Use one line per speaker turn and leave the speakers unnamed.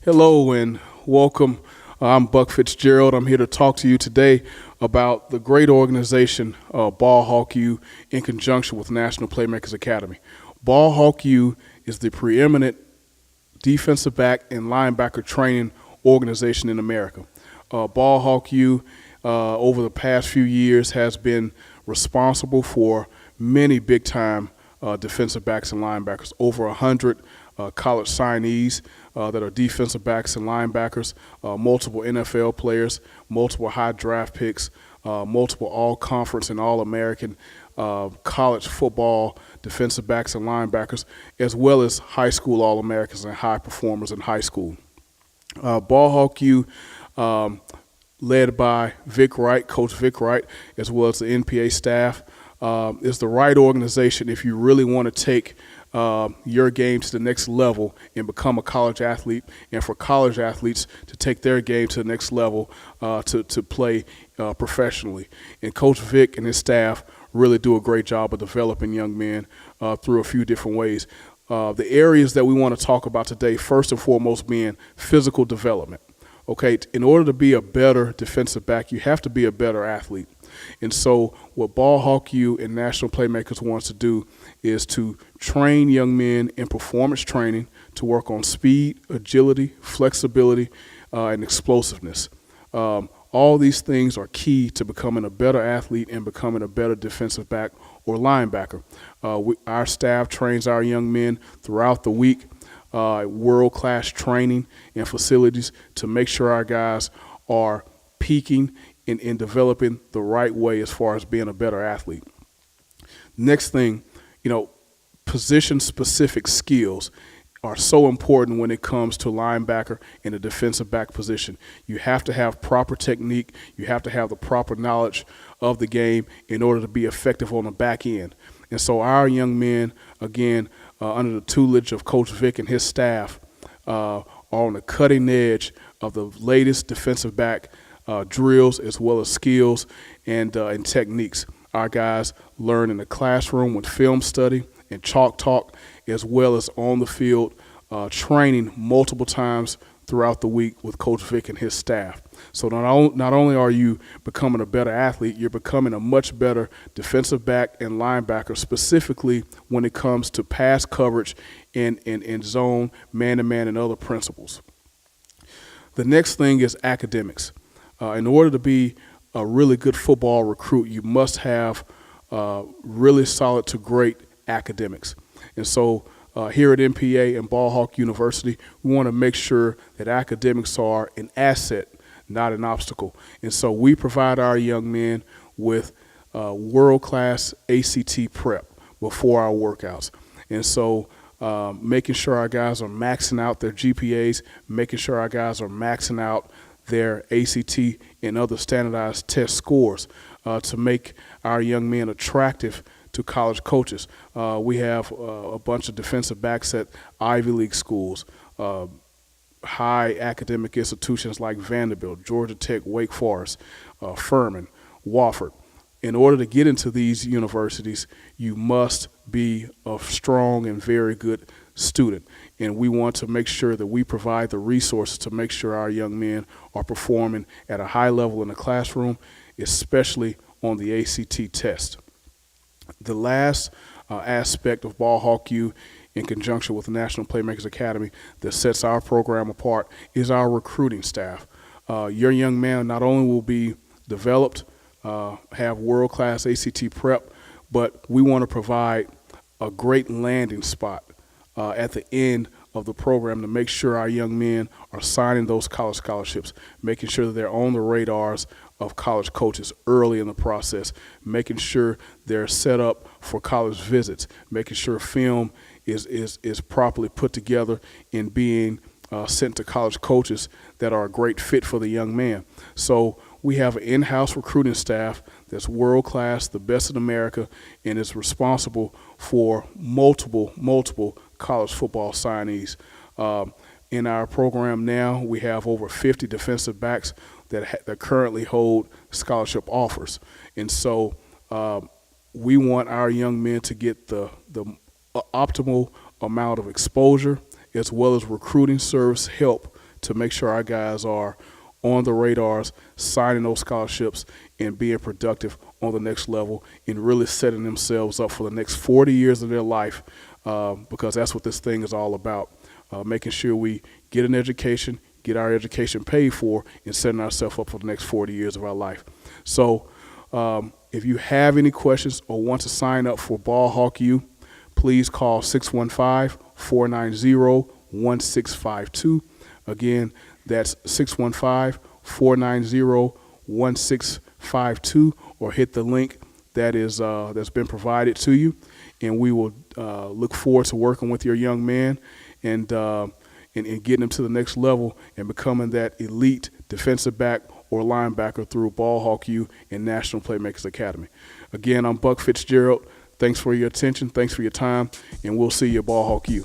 Hello and welcome. I'm Buck Fitzgerald. I'm here to talk to you today about the great organization, Ball Hawk U, in conjunction with National Playmakers Academy. Ball Hawk U is the preeminent defensive back and linebacker training organization in America. Ball Hawk U, over the past few years, has been responsible for many big-time defensive backs and linebackers, over 100 college signees that are defensive backs and linebackers, multiple NFL players, multiple high draft picks, multiple all-conference and all-American college football defensive backs and linebackers, as well as high school all-Americans and high performers in high school. Ball Hawk U, led by Vic Wright, Coach Vic Wright, as well as the NPA staff, is the right organization if you really want to take your game to the next level and become a college athlete, and for college athletes to take their game to the next level to play professionally. And Coach Vic and his staff really do a great job of developing young men through a few different ways. The areas that we want to talk about today, first and foremost, being physical development. Okay, in order to be a better defensive back, you have to be a better athlete. And so what Ball Hawk U and National Playmakers wants to do is to train young men in performance training to work on speed, agility, flexibility, and explosiveness. All these things are key to becoming a better athlete and becoming a better defensive back or linebacker. Our staff trains our young men throughout the week, world-class training and facilities to make sure our guys are peaking in developing the right way as far as being a better athlete. Next thing, position-specific skills are so important when it comes to linebacker and the defensive back position. You have to have proper technique. You have to have the proper knowledge of the game in order to be effective on the back end. And so our young men, again, under the tutelage of Coach Vic and his staff, are on the cutting edge of the latest defensive back drills as well as skills and techniques. Our guys learn in the classroom with film study and chalk talk, as well as on the field training multiple times throughout the week with Coach Vic and his staff. So not only are you becoming a better athlete, you're becoming a much better defensive back and linebacker, specifically when it comes to pass coverage in zone, man-to-man, and other principles. The next thing is academics. In order to be a really good football recruit, you must have really solid to great academics. And so here at NPA and Ball Hawk University, we want to make sure that academics are an asset, not an obstacle. And so we provide our young men with world-class ACT prep before our workouts. And so making sure our guys are maxing out their GPAs, making sure our guys are maxing out their ACT and other standardized test scores to make our young men attractive to college coaches. We have a bunch of defensive backs at Ivy League schools, high academic institutions like Vanderbilt, Georgia Tech, Wake Forest, Furman, Wofford. In order to get into these universities, you must be a strong and very good student. And we want to make sure that we provide the resources to make sure our young men are performing at a high level in the classroom, especially on the ACT test. The last aspect of Ball Hawk U, in conjunction with the National Playmakers Academy, that sets our program apart is our recruiting staff. Your young man not only will be developed, have world-class ACT prep, but we want to provide a great landing spot at the end of the program to make sure our young men are signing those college scholarships, making sure that they're on the radars of college coaches early in the process, making sure they're set up for college visits, making sure film is properly put together in being sent to college coaches that are a great fit for the young man. So we have an in-house recruiting staff that's world-class, the best in America, and is responsible for multiple college football signees. In our program now, we have over 50 defensive backs that currently hold scholarship offers. And so we want our young men to get the optimal amount of exposure as well as recruiting service help to make sure our guys are on the radars, signing those scholarships, and being productive on the next level, and really setting themselves up for the next 40 years of their life, because that's what this thing is all about, making sure we get an education, get our education paid for, and setting ourselves up for the next 40 years of our life. So if you have any questions or want to sign up for Ball Hawk U, please call 615-490-1652. Again, that's 615-490-1652, or hit the link that is that's been provided to you, and we will look forward to working with your young man and getting him to the next level and becoming that elite defensive back or linebacker through Ball Hawk U and National Playmakers Academy. Again, I'm Buck Fitzgerald. Thanks for your attention. Thanks for your time, and we'll see you at Ball Hawk U.